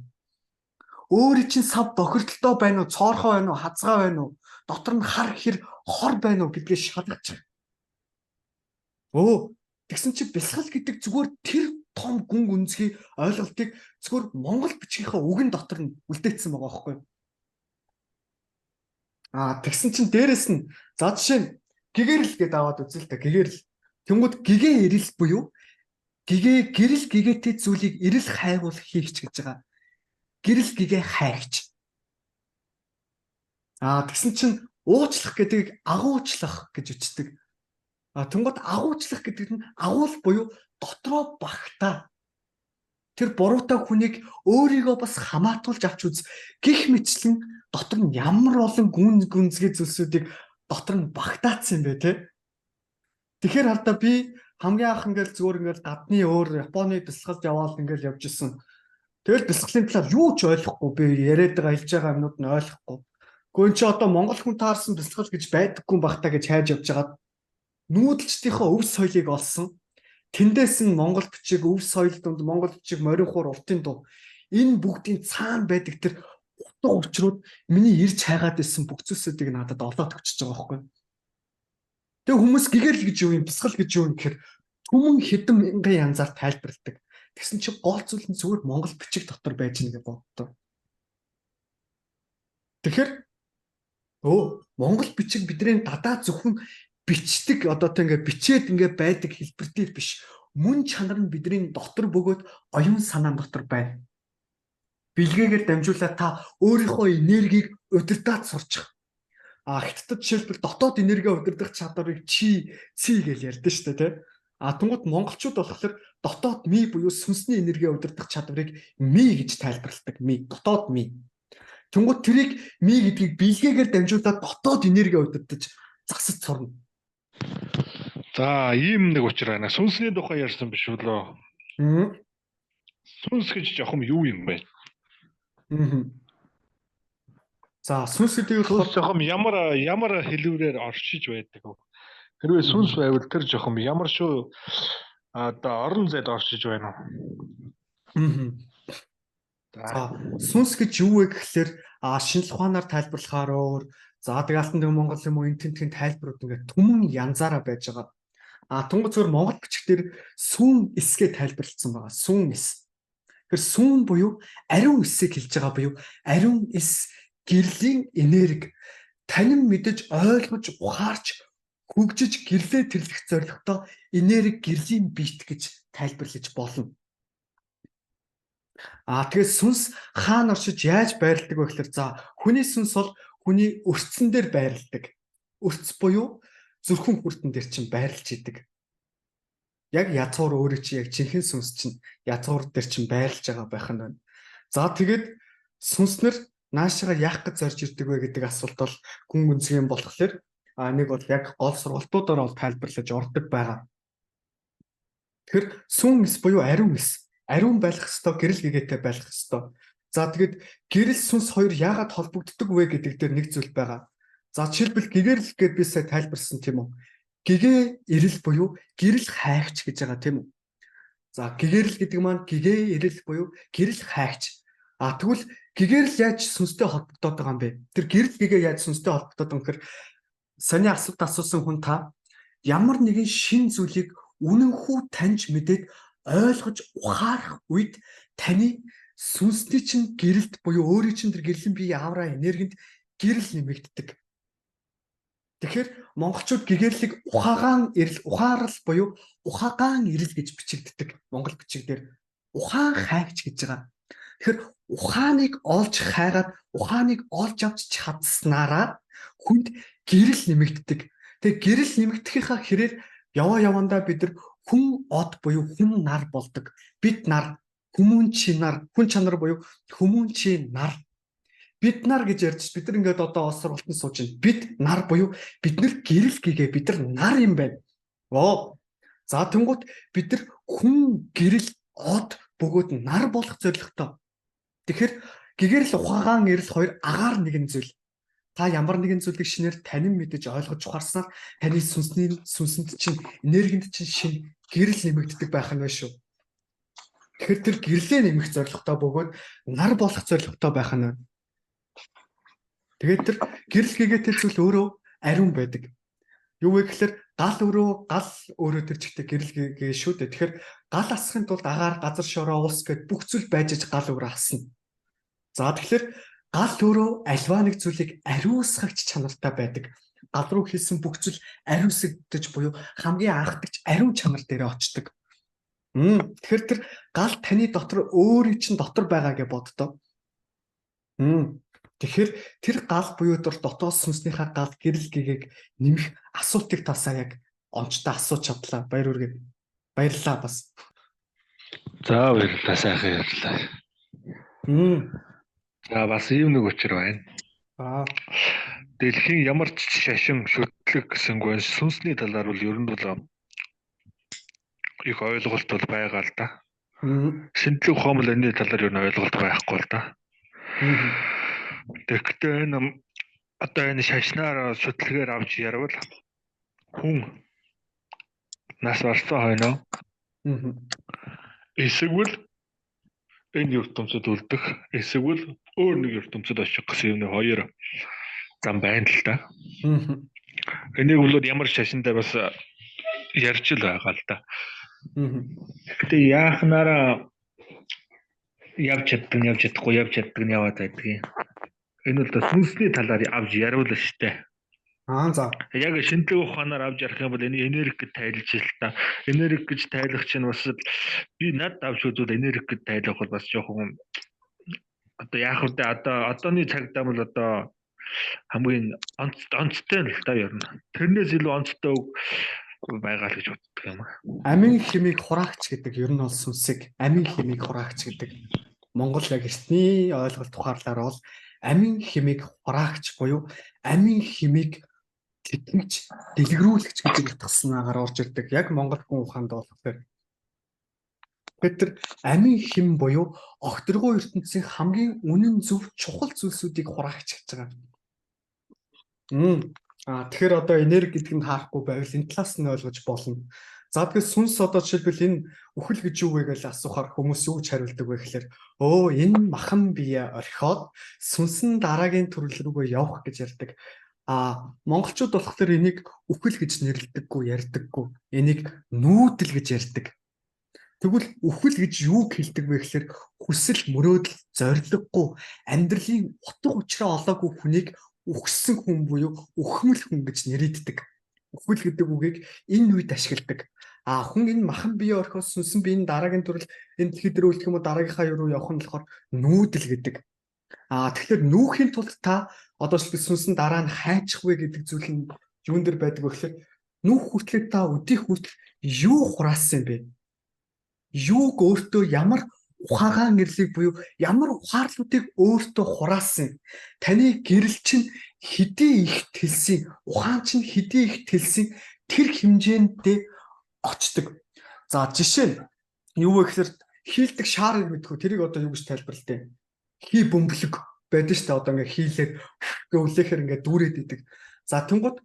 Өөрийн чинь сав бохирдолтой байна уу, цоорхоо байна уу, хазгаа байна уу, дотор нь хар хэр хор байна уу гэдгээ шалгаж байгаа. Тэгсэн чи бясалгал гэдэг зүгээр тэр том гүн гүнзгий ойлголтыг зүгээр монгол бичгийнхаа үгэн дотор нь үлдээсэн байгаа байхгүй юу? Тэгсэн чин дээрэс нь за жишээ нь гэгэрэл гэдээ аваад үзэл та гэгэрэл. Тэнгүүд гэгээ ирэл буюу гэгээ гэрэл гэгээтэй зүйлийг ирэл хайгуул хийгч гэж байгаа. Гэрэл гэгээ хайгч. Тэгсэн чинь уучлах гэдгийг агуучлах гэж үздэгТэнгууд агуучлах гэдэг нь агуул буюу дотроо багтаа. Тэр буруутай хүнийг өөрийгөө бас хамаатуулж авч үз. Гэх мэтлэн дотор нь ямар олон гүнзгий зүйлсүүдийг дотор нь багтаацсан юм бэ те. Тэгэхээр хардаа би хамгийн анх ингээл зүгээр ингээл гадны Японы бэлсгалд яваал ингээл явж исэн. Тэгэл бэлсгалын талаар юу ч ойлгохгүй би яриад байгаа хэлж байгаа юмнууд нь ойлгохгүй. Гүн чи одоо монгол хүн таарсан бэлсгал гэж байдаггүй бахтаа гэж хайж явж байгаа. Нүүдэлчдийнхөө өв соёлыг олсон. Тэндээс нь монгол бичиг өв соёл донд монгол бичиг моринхуур уртын дуу энэ бүгдийн цаана байдаг тэр утга учрууд миний ирж хайгаад байсан бүх зүйлсүүдийг надад олоод өгчөж байгаа байхгүй. Тэгээ хүмүүс гэгэрл гэж юу юм, бясгал гэж юу юм гэхээр түмэн хэдэн мянган янзаар тайлбарладаг. Тэгсэн чинь гол зүйл нь зүгээр монгол бичиг дотор байж байгаа боддоо. Тэгэхээр монгол бичиг бидний дадаа зөвхөн бичдэг одоо тэ ингээ бичээд ингээ байдаг хэлбэртэй биш. Мөн чанар нь бидний дотор бөгөөд оюун санаан дотор байна. Билгээгээр дамжуулаад та өөрийнхөө энергийг удирдах сурчих. Хятадд жишээлбэл дотоод энерги удирдах чадварыг чи гэж ярьдэн шүү дээ, тэ. Тэнгууд монголчууд болохоор дотоод ми буюу сүнсний энерги удирдах чадварыг ми гэж тайлбарладаг. Ми, дотоод ми. Тэнгууд тэрийг ми гэдгийг билгээгээр дамжуулаад дотоод энерги удирдах засаж сурна. За, ийм нэг учир байна. Сүнсний тухай ярьсан биш үлээ. Сүнс гэж жоохон юу юм бэ? За, сүнс гэдэг нь жоохон ямар хэлбэрээр оршиж байдаг вэ? Хэрвээ сүнс байвал тэр жоохон ямар шүү одоо орон зайд оршиж байна уу? За, сүнс гэж юу вэ гэхэлэр шинжлэх ухаанаар тайлбарлахаар өөр заадгаалтан дэг Монгол юм уу энэ тентгийн тайлбарууд ингээд түмэн янзаараа байж байгаа. Тэнгуү зөвхөн монгол бичгээр сүүн эсгээ тайлбарлагдсан байгаа. Сүүн эс. Тэгэхээр сүүн буюу ариун эсийг хэлж байгаа буюу ариун эс гэрлийн энерги танин мэдэж ойлгож ухаарч хөгжиж гэрлээ тэрлэх зорилготой энерги гэрлийн биет гэж тайлбарлаж болно. Тэгэхээр сүнс хаана оршиж яаж байрладаг вэ гэхээр за хүний сүнс бол хүний өрцөн дээр байрладаг. Өрц буюу зүрхэн хүртэн дээр чинь байрлаж идэг. Яг язгуур өөрөө чи яг жинхэнэ сүнс чинь язгуур дээр чинь байрлаж байгаа байх нь байна. За тэгээд сүнснэр наашаага яах гэж зорж ирдэг вэ гэдэг асуулт бол гүн гүнзгий болохоор нэг бол яг гол сургалтуудаар бол тайлбарлаж ордог байгаа. Тэгэхээр сүн эс буюу ариун эс. Ариун байх ёстой, гэрэл гэгээтэй байх ёстой. За тэгэд гэрэл сүнс хоёр яагаад холбогддог вэ гэдэг дээр нэг зүйл байгаа. За жишээлбэл гэгэрэл гэдээ би сая тайлбарсан тийм үү? Гэгээ эрэл буюу гэрэл хайгч гэж байгаа тийм үү? За гэгэрэл гэдэг маань гэгээ эрэл буюу гэрэл хайгч. Тэгвэл гэгэрэл яаж сүнстэй холбогдоод байгаа юм бэ? Тэр гэрэл гэгээ яаж сүнстэй холбогдоод байгаа юм гэхээр саний асуулт асуусан хүн та ямар нэгэн шин зүйлийг үнэнхүү таньж мэдээд ойлгож ухаарах үед таны сүнсний чинь гэрэлт буюу өөрийн чинь тэр гэрлийн бие аавра энергинд гэрэл нэмэгддэг. Тэгэхээр монголчууд гэгэрлийг ухаагаан эрэл ухаарал буюу ухаагаан эрэл гэж бичигддэг. Монгол бичигдэр ухаан хайгч гэж байгаа. Тэгэхээр ухааныг олж хайгаад ухааныг олж авч чадсанараа хүнд гэрэл нэмэгддэг. Тэгээ гэрэл нэмэгдэхийнхаа хэрээр явандаа бид нар хүн од буюу хүн нар болдог. Бид нар хүмүүн чи нар, хүн чанар буюу хүмүүн чи нар. Бид нар гэж ярьж бид нар ингээд одоо осролтон сууж байна. Бид нар буюу бид нар гэрэл гэгээ бид нар юм байна. За тэнгуут бид нар хүн гэрэл од бөгөөд нар болох зорилготой. Тэгэхээр гэгэрэл ухаагаан эрэл хоёр агаар нэгэн зүйл. Та ямар нэгэн зүйлийг шинээр танин мэдэж ойлгож ухаарснаар таны сүнсэнд чинь энергинд чинь шин гэрэл нэмэгддэг байх нь байна шүү. Тэгэхээр тэр гэрлээ нэмэх зорилготой бөгөөд нар болох зорилготой байх нь байна. Тэгээд тэр гэрэл гэгээтэй зүйл өөрөө ариун байдаг. Юу вэ гэхээр гал өөрөө тэр чигтээ гэрэл гээ шүү дээ. Тэгэхээр гал асахын тулд агаар, газар шороо, улс гэд бүх зүйл байж гал өөрөө асна. За тэгэхээр гал өөрөө альва нэг зүйлийг ариусгагч чанартай байдаг. Гал руу хийсэн бүх зүйл ариусгдаж буюу хамгийн анхдагч ариун чанар дээрээ очдог. Тэгэхээр тэр гал таны дотор өөрийн чинь дотор байгаа гэж боддоо. Тэгэхээр тэр гал буюу дотоос сүнснийхаа гал гэрэл гэгээг нэмэх асуултыг тасаа яг онцтой асууж чадлаа. Баяр үргээ. Баярлалаа бас. За баярлалаа, сайхан баярлалаа. За бас ийм нэг учир байна. Дэлхийн ямар ч шашин шүтлэг гэсэнгүй сүнсний талаар бол ер нь бол их ойлголт бол байгаа л да. Шинжлэх ухаан бол энэ талаар ер нь ойлголт байхгүй л да. Тэгэхдээ энэ одоо энэ шашнаар шүтлэгээр авч ярвал хүн нас барсан хойноо эсвэл энэ ертөнцид үлдэх эсвэл өөр нэг ертөнцид очих гэсэн юм хоёр зам байна л да. Энийг бол ямар шашинтай бас ярьж л байгаа л да. Гэтэ яахнаараа явж чадахгүй яваад байдгийг. Энэ бол сүнсний талаар авч яривал штэ. За. Яг шинжлэх ухаанаар авч ярих юм бол энэ энерги гэж тайлж л та. Энерги гэж тайлах чинь бас би над авч үзвэл энерги гэж тайлах бол бас жоохон одоо яах вэ? Одооний цагдаа бол одоо хамгийн онцтой л та ер нь. Тэрнээс илүү онцтой байгаа л гэж боддог юм. Амин химиг хураагч гэдэг ер нь бол сүнсийг амин химиг хураагч гэдэг Монгол яг эртний ойлголт тухаарлаар бол амин химиг хураагч буюу амин химиг тэтгэж дэлгэрүүлэгч гэж утгаснаагаар орж ирдэг. Яг монгол хүн ухаанд болохоор тэр амин хим буюу огторгоо ертөнцийн хамгийн үнэн зөв чухал зүйлсүүдийг хураагч гэж байгаа. Тэгэхээр одоо энерги гэдэг нь хаахгүй байвал энэ талаас нь ойлгож болно. За тэгэхээр сүнс одоо жишээлбэл энэ үхэл гэж юу вэ гэж асуухаар хүмүүс юу гэж хариулдаг вэ гэхээр энэ махан бие орхиод сүнсэн дараагийн төрөл рүүгээ явах гэж ярьдаг. Монголчууд болохоор энийг үхэл гэж нэрлэдэггүй, ярьдаггүй. Энийг нүүдэл гэж ярьдаг. Тэгвэл үхэл гэж юу хэлдэг вэ гэхээр хүсэл мөрөөдөл зориггүй амьдралын утга учираа олоогүй хүнийг үхсэн хүн буюу үхмэл хүн гэж нэрийддэг. Үхэл гэдэг үгийг энэ үед ашигладаг. Хүн энэ махан бие орхиос сүнсэн биеийн дараагийн төрөл энэ дэлхий дээр үлдэх юм уу дараагийнхаа руу явах нь болохоор нүүдэл гэдэг. Тэгэхээр нүүхийн тулд та одоо ч сүнсэн дараа нь хайчих вэ гэдэг зүйл нь юун дээр байдаг вэ гэхээр нүүх хүртлээр та өдих хүртэл юу хураасан бэ? Юуг өөртөө ямар ухаагаан гэрлийг буюу ямар ухаарлуудыг өөртөө хураасан. Таны гэрэл чинь хэдий их тэлсэн, ухаан чинь хэдий их тэлсэн тэр хэмжээндээ очдог. За жишээ нь юу вэ гэхээр хийлдэг шаарыг мэдгүй тэрийг одоо юу гэж тайлбарлалтай. Хий бөмбөлөг байдаг шүү дээ. Одоо ингээ хийлээд өвлөөхөр ингээ дүүрээд идэг. За тэнгууд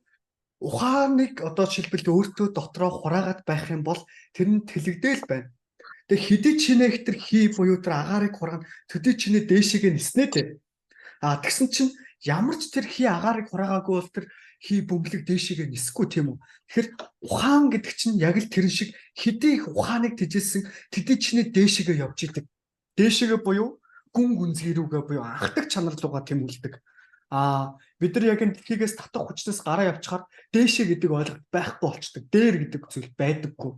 ухааныг одоо жишээлбэл өөртөө дотроо хураагаад байх юм бол тэр нь тэлэгдээл байна. Тэгээ хэдий чинээ ихтер хий буюу тэр агаарыг хургана төдий чинээ дээшээгээ ниснэ дээ. Тэгсэн чинь ямар ч тэр хий агаарыг хураагаагүй бол тэр хий бөмбөлөг дээшээгээ нисэхгүй тийм үү. Тэгэхээр ухаан гэдэг чинь яг л тэр шиг хэдий их ухааныг тэжээсэн төдий чинээ дээшээгээ явж идэг. Дээшээгээ буюу гүн гүнзгий рүүгээ буюу анхдаг чанар руугаа тэмүүлдэг. Бид нар яг энэ дэлхийгээс татах хүчнээс гараа явчихаар дээшээ гэдэг ойлголт байхгүй болчдөг. Дээр гэдэг зүйл байдаггүй.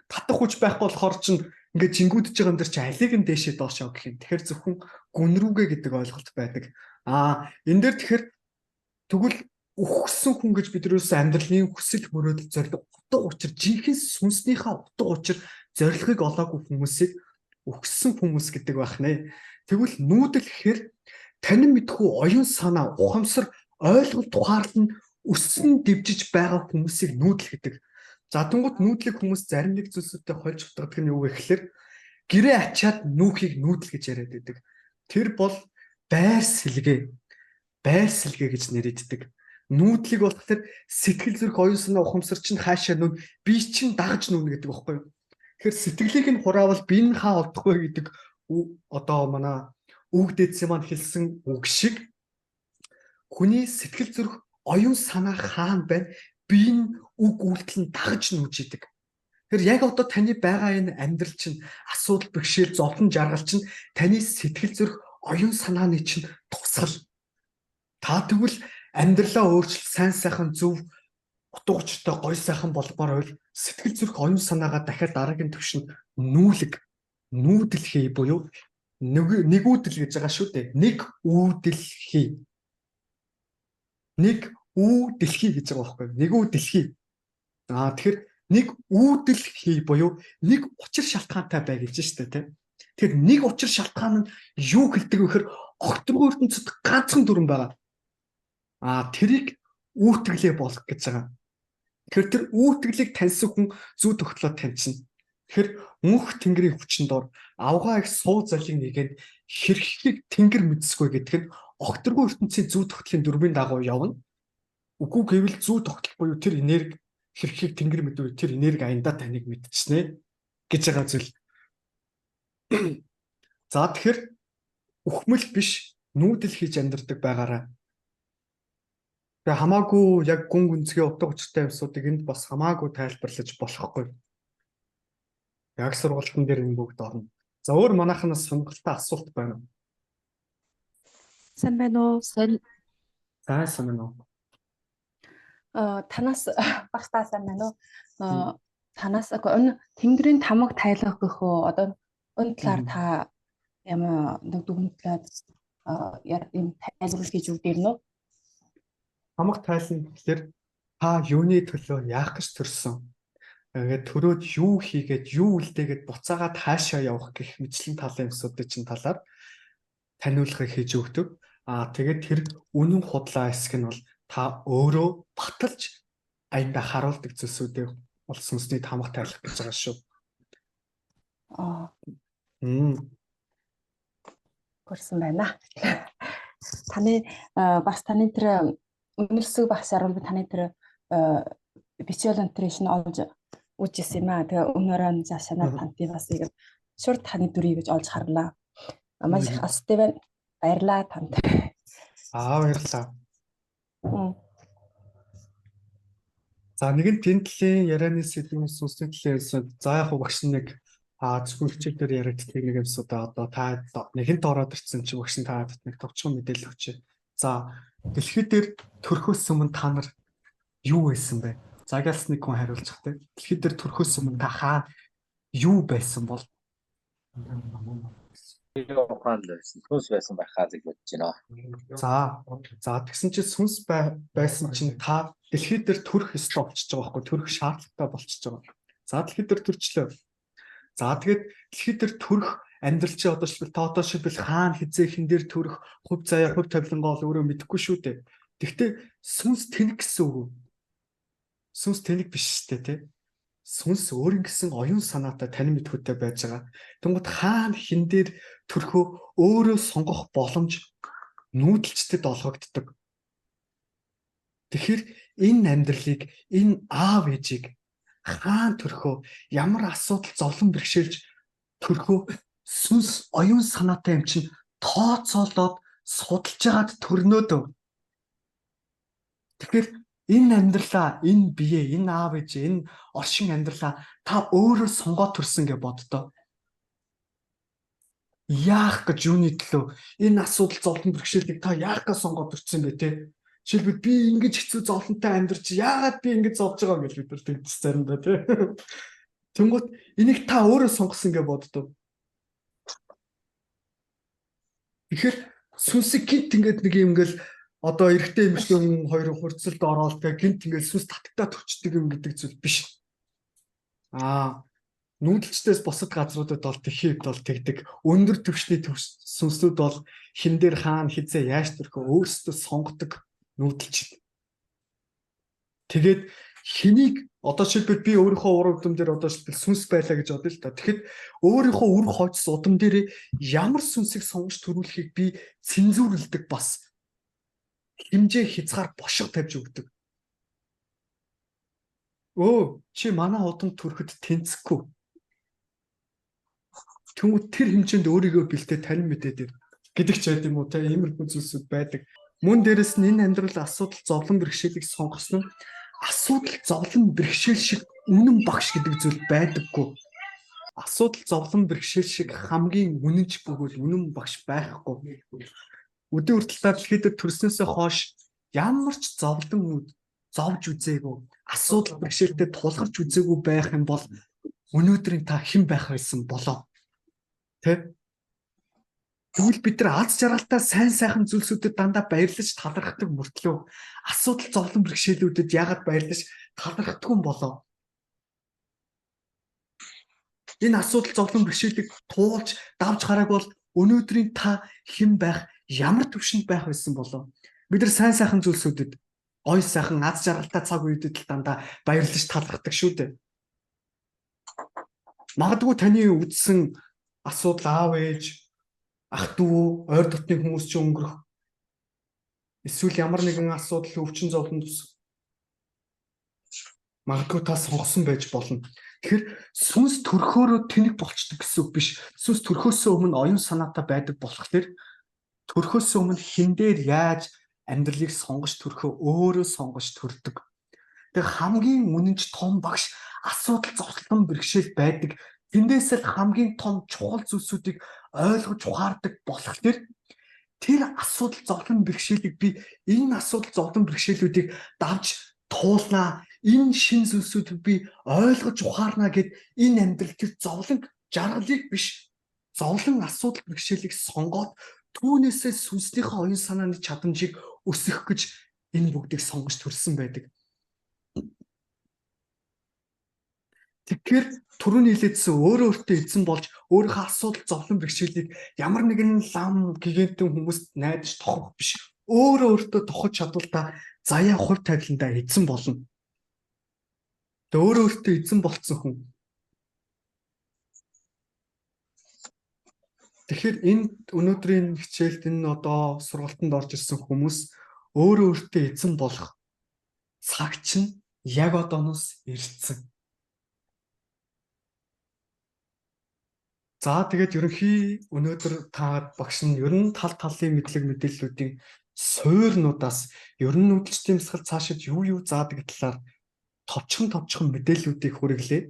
Татах хүч байхгүй болохоор чинь ингээд жингүүдж байгаа юм дэр чи алиг нь дээшээ доош яв гэх юм. Тэгэхээр зөвхөн гүн рүүгээ гэдэг ойлголт байдаг. Энэ дээр тэгэхээр тэгвэл үхсэн хүн гэж бид юусэн амьдралын хүсэл мөрөөдөл зориг утга учир жинхэнэ сүнснийхээ утга учир зорилгыг олоогүй хүмүүсийг үхсэн хүмүүс гэдэг байх нэ. Тэгвэл нүүдэл гэхээр танин мэдхүү оюун санаа ухамсар ойлголт ухаарлал нь өссөн дэвжиж байгаа хүмүүсийг нүүдэл гэдэг. За тэнгууд нүүдлийг хүмүүс зарим нэг зүйлсүүдтэй хольж утгадаг нь юу вэ гэхээр гэрээ ачаад нүүхийг нүүдэл гэж яриад байдаг. Тэр бол байр сэлгээ гэж нэрийддэг. Нүүдлийг болохоор сэтгэл зүрх оюун санаа ухамсар чинь хаашаа нүүн би чинь дагж нүүнэ гэдэг байхгүй юу? Тэгэхээр сэтгэлийг нь хураавал би нь хаа олдохгүй гэдэг одоо манай үг дээдсийн маань хэлсэн үг шиг хүний сэтгэл зүрх оюун санаа хаана байна? Би энэ үг үйлдэл нь дагж нүүж идэг. Тэгэхээр яг одоо таны байгаа энэ амьдрал чинь асуудал бэрхшээл зовлон жаргал чинь таны сэтгэл зүрх оюун санааны чинь тусгал. Та тэгвэл амьдралаа өөрчлөлт сайн сайхан зөв утга учиртай гоё сайхан болмоор байвал сэтгэл зүрх оюун санаагаа дахиад дараагийн түвшинд нүүдэл хий буюу нэгүүдэл гэж байгаа шүү дээ. Нэг үүдэлхий. Нэг үүдэлхий гэж байгаа байхгүй юу? Нэгүүдэлхий. Тэгэхээр нэг үүдэлхий буюу нэг учир шалтгаантай бай гэж штэ тий. Тэгэхээр нэг учир шалтгаан нь юу хэлдэг вэ гэхээр огторгой ертөнцид ганцхан дүрэн байгаа. Тэрийг үүтгэлээ болгох гэж байгаа. Тэгэхээр тэр үүтгэлийг таньсан хүн зүй тогтлоо таньчихна. Тэгэхээр мөнх тэнгэрийн хүчин дор авгаа их суу залын нэгэнд хэрхлийг тэнгэр мэдсгүй гэдэг нь огторгой ертөнцийн зүй тогтлын дүрмийн дагуу явна. Үгүй гэвэл зүй тогтол буюу тэр энерги хэрхлийг тэнгэр мэдвэл тэр энерги аяндаа таныг мэдчихнэ гэж байгаа зүйл. За тэгэхээр үхмэл биш нүүдэл хийж амьдардаг байгаараа. Тэгээ хамаагүй яг гүн гүнзгий утга учиртай юмсуудыг энд бас хамаагүй тайлбарлаж болохгүй. Яг сургалтын дээр энэ бүгд орно. За өөр манайханаас сонирхолтой асуулт байна уу? Сайн байна уу? Сайн байна уу? Танаас багтаа сайн байна уу? Танаас энэ тэнгэрийн тамга тайлах гэх үү? Одоо энэ талаар та ямар нэг дүгнэлт юм тайлбар хийж өгдөг нь үү? Тамга тайлна гэхээр та юуны төлөө яах гэж төрсөн? Ингээд төрөөд юу хийгээд юу үлдээгээд буцаагаад хаашаа явах гэх мэтлэн талын юмсуудын чинь талаар таниулгыг хийж өгдөг. Тэгээд тэр үнэн худлаа хэсэг нь бол та өөрөө баталж аянда харуулдаг зүйлсүүдийг бол сүнсний тамга тайлах гэж байгаа шүү. Көрсөн байна. Таны бас таны тэр үнэлсэг багшаар бол таны тэр visual intuition олж үжсэн юм аа. Тэгээ өнөөрөө заашаа танд би бас ингэ шууд таны дүрийг гэж олж харлаа. Маш их астай байна. Баярлаа танд. Баярлаа. За нэгэн тэнцлийн ярианы сэдвийн сүнсний талаас за яг багш нэг зөвхөн хичээл дээр яригддаг нэг юмсуудаа одоо та нэгэнт ороод ирсэн чи багш нь таад нэг товчхон мэдээлэл өгчээ. За дэлхий дээр төрхөөс өмнө та нар юу байсан бэ? Загаас нэг хүн хариулчих те. Дэлхий дээр төрхөөс өмнө та хаана юу байсан бол? Сүнс байсан байхаа гэж бодож байна. За тэгсэн чинь сүнс байсан чинь та дэлхий дээр төрөх ёстой болчихж байгаа байхгүй? Төрөх шаардлагатай болчихж байгаа. За дэлхий дээр төрчлөө. За тэгээд дэлхий дээр төрөх амьдрал чи одоо шил та одоо шилбэл хаана хизээ хин дээр төрөх хувь заяа хувь тавилангаа бол өөрөө мэдэхгүй шүү дээ. Тэгвэл сүнс тэнэг гэсэн үг. Сүнс тэнэг биш шүү дээ тий. Сүнс өөрийн гэсэн оюун санаатай танин мэдхүйтэй байж байгаа. Тэнгууд хаана хин дээр төрхөө өөрөө сонгох боломж нүүдэлчдэд олгогддог. Тэгэхээр энэ амьдралыг энэ аав ээжийг хаана төрхөө ямар асуудал зовлон бэрхшээлж төрхөө сүнс оюун санаатай юм чинь тооцоолоод судалж яагаад төрнөөд. Тэгэхээр энэ амьдралаа, энэ бие, энэ аав ээж, энэ оршин амьдралаа та өөрөө сонгоод төрсөн гэж боддоо. Яах гэж юуны төлөө энэ асуудал зовлон бэрхшээлийг та яах гэж сонгоод төрсөн бэ те? Жишээлбэл би ингэж хэцүү зовлонтой амьдарч яагаад би ингэж зовж байгаа гэж бид нар тэгдэс заримдаа те. Тэнгүүт энийг та өөрөө сонгосон гэж боддоо. Тэгэхээр сүнсийг гинт ингээд нэг юм ингээл одоо эрэгтэй эмэгтэй хүн хоёр хурцлд ороод гинт ингээл сүнс татагтаа төрчдөг юм гэдэг зүйл биш. Нүүдэлчдээс босод газруудад бол тэхийд бол тэгдэг. Өндөр түвшний сүнслүүд бол хин дээр хаана хизээ яаж төрхөө өөрсдөө сонгодог нүүдэлчд. Тэгээд хэнийг одоо шилбэл би өөрийнхөө уран удам дээр одоо шилбэл сүнс байлаа гэж бодъё л та. Тэгэхэд өөрийнхөө үр хойцс удам дээр ямар сүнсийг сонгож төрүүлэхийг би цензуурлдаг бас хэмжээ хязгаар бошго тавьж өгдөг. Чи манай удамд төрөхөд тэнцэхгүй. Тэнгүүд тэр хэмжээнд өөрийгөө бэлдээ танин мэдээд гэдэг ч байд юм уу те иймэрхүү зүйлсүүд байдаг. Мөн дээрэс нь энэ амьдрал асуудал зовлон бэрхшээлийг сонгосон нь асуудал зовлон бэрхшээл шиг үнэн багш гэдэг зүйл байдаггүй. Асуудал зовлон бэрхшээл шиг хамгийн үнэнч бөгөөд үнэн багш байхгүй. Өдөө хүртэл та дэлхий дээр төрснөөсөө хойш ямар ч зовлон зовж үзээгүй, асуудал бэрхшээлтэй тулгарч үзээгүй байх юм бол өнөөдрийн та хэн байх байсан болоо. Тэ? Тэгвэл бид нар аз жаргалтай сайн сайхан зүйлсүүдэд дандаа баярлаж талархдаг мөртлөө асуудал зовлон бэрхшээлүүдэд яагаад баярлаж талархдаг юм болоо? Энэ асуудал зовлон бэрхшээлийг туулж давж гарааг бол өнөөдрийн та хэн байх, ямар төвшөнд байх байсан болоо? Бид нар сайн сайхан зүйлсүүдэд ой сайхан аз жаргалтай цаг үедэд л дандаа баярлаж талархдаг шүү дээ. Магадгүй таны үдсэн асуудал аав ээж, ах дүү, ойр дотны хүмүүс ч өнгөрөх. Эсвэл ямар нэгэн асуудал өвчин зовлон тус. Магадгүй та сонгосон байж болно. Тэгэхээр сүнс төрхөөрөө тэнэг болчдөг гэсэн үг биш. Сүнс төрхөөсөө өмнө оюун санаатай байдаг болохоор төрхөөсөө өмнө хэн дээр яаж амьдралыг сонгож төрхөө өөрөө сонгож төрдөг. Тэгээ хамгийн үнэнч том багш асуудал зовлон бэрхшээл байдаг. Тэндээс л хамгийн том чухал зүйлсүүдийг ойлгож ухаардаг болохоор тэр асуудал зовлон бэрхшээлийг би энэ асуудал зовлон бэрхшээлүүдийг давж туулнаа. Энэ шин зүйлсүүдийг би ойлгож ухаарнаа гэд энэ амьдрал тэр зовлон жаргалыг биш зовлон асуудал бэрхшээлийг сонгоод түүнээсээ сүнснийхээ оюун санааны чадамжийг өсгөх гэж энэ бүгдийг сонгож төрсөн байдаг. Тэгэхээр түрүүний хэлээдсэн өөрөө өөртөө эзэн болж өөрийнхөө асуудал зовлон бэрхшээлийг ямар нэгэн лам гигантын хүмүүст найдаж тохох биш. Өөрөө өөртөө тохож чадвал та заяа хувь тавиландаа эзэн болно. Тэгээ өөрөө өөртөө эзэн болцсон хүн. Тэгэхээр энэ өнөөдрийн хичээлд энэ одоо сургалтанд орж ирсэн хүмүүс өөрөө өөртөө эзэн болох цаг чинь яг одооноос ирсэн. За тэгээд ерөнхий өнөөдөр та багш нь ер нь талын мэдлэг мэдээллүүдийн суурнуудаас ер нь нүүдэлчдийн бясалгал цаашид юу заадаг талаар товчхон мэдээллүүдийг хүргэлээ.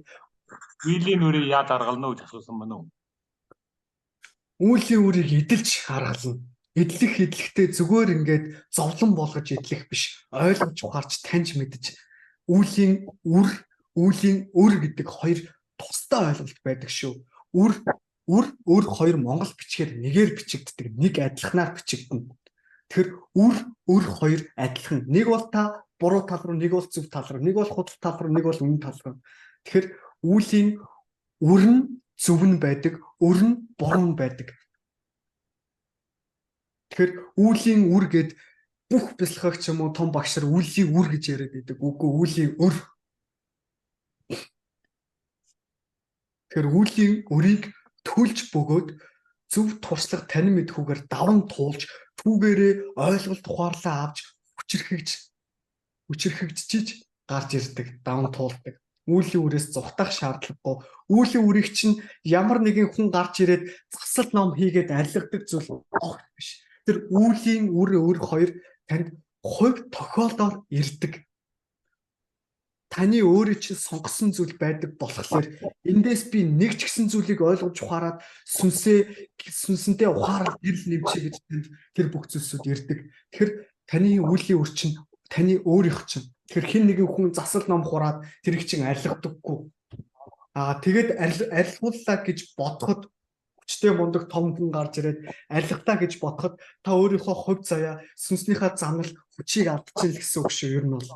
Үеийн үрийг яад аргална гэж асуусан байна уу? Үүлийн үрийг эдэлж аргална. Эдлэхдээ зүгээр ингээд зовлон болгож эдлэх биш. Ойлгож ухаарч таньж мэдж үүлийн үр гэдэг хоёр тусдаа ойлголт байдаг шүү. Үр хоёр монгол бичгээр нэгээр бичигддэг, нэг адилханаар бичигдэнэ. Тэгэхээр үр хоёр адилхан. Нэг бол та буруу тал руу, нэг бол зөв тал руу, нэг бол худал тал руу, нэг бол үнэн тал руу. Тэгэхээр үүлийн үр нь зөв нь байдаг, өр нь буруу нь байдаг. Тэгэхээр үүлийн үр гэд бүх бясалгагч юм уу том багшаар үүлийн үр гэж яриад байдаг. Үгүй үүлийн өр. Тэгэхээр үүлийн өрийг төлж бөгөөд зөв туршлага танин мэдхүүгээр даван туулж түүгээрээ ойлголт ухаарлаа авч хүчрхэгжиж гарч ирдэг, даван туулдаг. Үүлийн үрээс зүхтах шаардлагагүй. Үүлийн үрийг чинь ямар нэгэн хүн гарч ирээд засал ном хийгээд арилгадаг зүйл биш. Тэр үүлийн үр хоёр танд хувь тохиолдоор ирдэг. Таны өөрөө чинь сонгосон зүйл байдаг болохоор эндээс би нэг ч гэсэн зүйлийг ойлгож ухаарад сүнсэндээ ухаарал гэрэл нэмчээ гэж тэр бүх зүйлсүүд ирдэг. Тэгэхээр таны үүлийн үр чинь таны өөрийнх чинь. Тэгэхээр хэн нэгэн хүн засал ном хураад тэрийг чинь арилгадаггүй. Тэгээд арилгууллаа гэж бодоход хүчтэй мундаг том хүн гарч ирээд арилгатаа гэж бодоход та өөрийнхөө хувь заяа сүнснийхээ замнал хүчийг алдчихна гэсэн үг шүү. Ер нь бол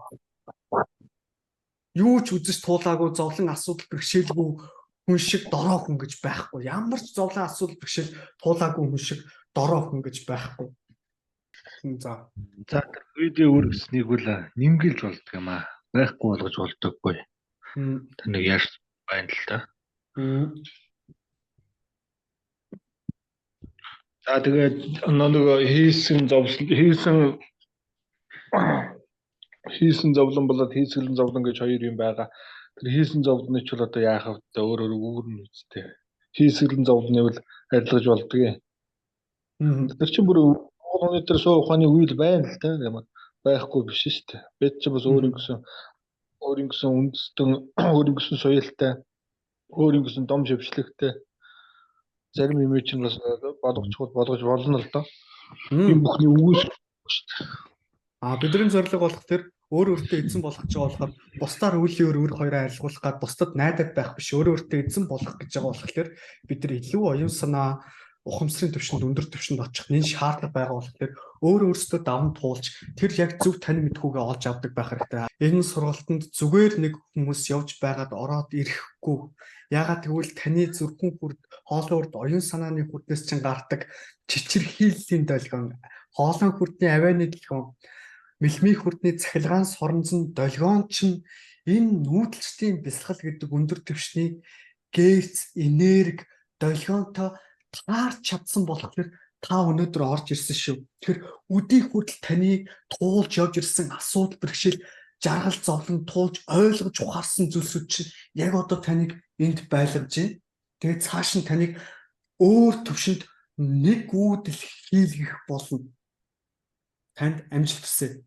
юу ч үзэж туулаагүй зовлон асуудал бэрхшээлгүй хүн шиг дорой хүн гэж байхгүй. Ямар ч зовлон асуудал бэрхшээл туулаагүй хүн шиг дорой хүн гэж байхгүй. За тэр видео үр гэснийг бол нэмгэлж болдог юм аа. Байхгүй болгож болдоггүй. Тэр нэг яарч байна л та. За тэгээд нөгөө хийсэн зовлон болоод хийсгэлэн зовлон гэж хоёр юм байгаа. Тэр хийсэн зовлоныг ч бол одоо яах вэ? Өөр үүрнэ үстэй. Хийсгэлэн зовлоныг бол арилгаж болдгоо. Тэр чинь бүр өнөөдөр суу ухааны үйл байна л та юм. Байхгүй биш шүү дээ. Бид ч бас өөрийн гэсэн үндэстэн, өөрийн гэсэн соёлтой, өөрийн гэсэн дом шившлэгтэй зарим юм чинь бас болгож болно л доо. Энэ бүхний үгүйс шүү дээ. Бидний зорилго болох тэр өөртөө эзэн болох гэж байгаа болохоор бусдаар үлийн өөр хоёроо арилгуулах гад бусдад найдаад байх биш. Өөртөө эзэн болох гэж байгаа болохоор бид нар илүү оюун санаа ухамсарын төвшөнд өндөр төвшөнд очих энэ шаардлага байгаа болохоор өөрөөсөө даван туулж тэр яг зөв тань мэдхүүгээ олж авдаг байх хэрэгтэй. Энэ сургалтанд зүгээр нэг хүмүүс явж байгаад ороод ирэхгүй. Яагаад гэвэл таны зүрхэн хүрд хоолой урд оюун санааны хүрднээс чинь гардаг чичирхийллийн долгион, хоолой хүрдний авианы долгион, мэлмий хүрдний цахилгаан соронзон долгион чинь энэ нүүдэлчдийн бясалгал гэдэг өндөр түвшний герц, энерги, долгионтой таарч чадсан болохоор та өнөөдөр орж ирсэн шүү. Тэгэхээр үдий хүртэл таны туулж явж ирсэн асуудал бэрхшээл, жаргал зовлон туулж ойлгож ухаарсан зүйлсүүд чинь яг одоо таныг энд байлгаж байна. Тэгээд цааш нь таныг өөр төвшөнд нэг үүдэл хийлгэх болно. Танд амжилт хүсье.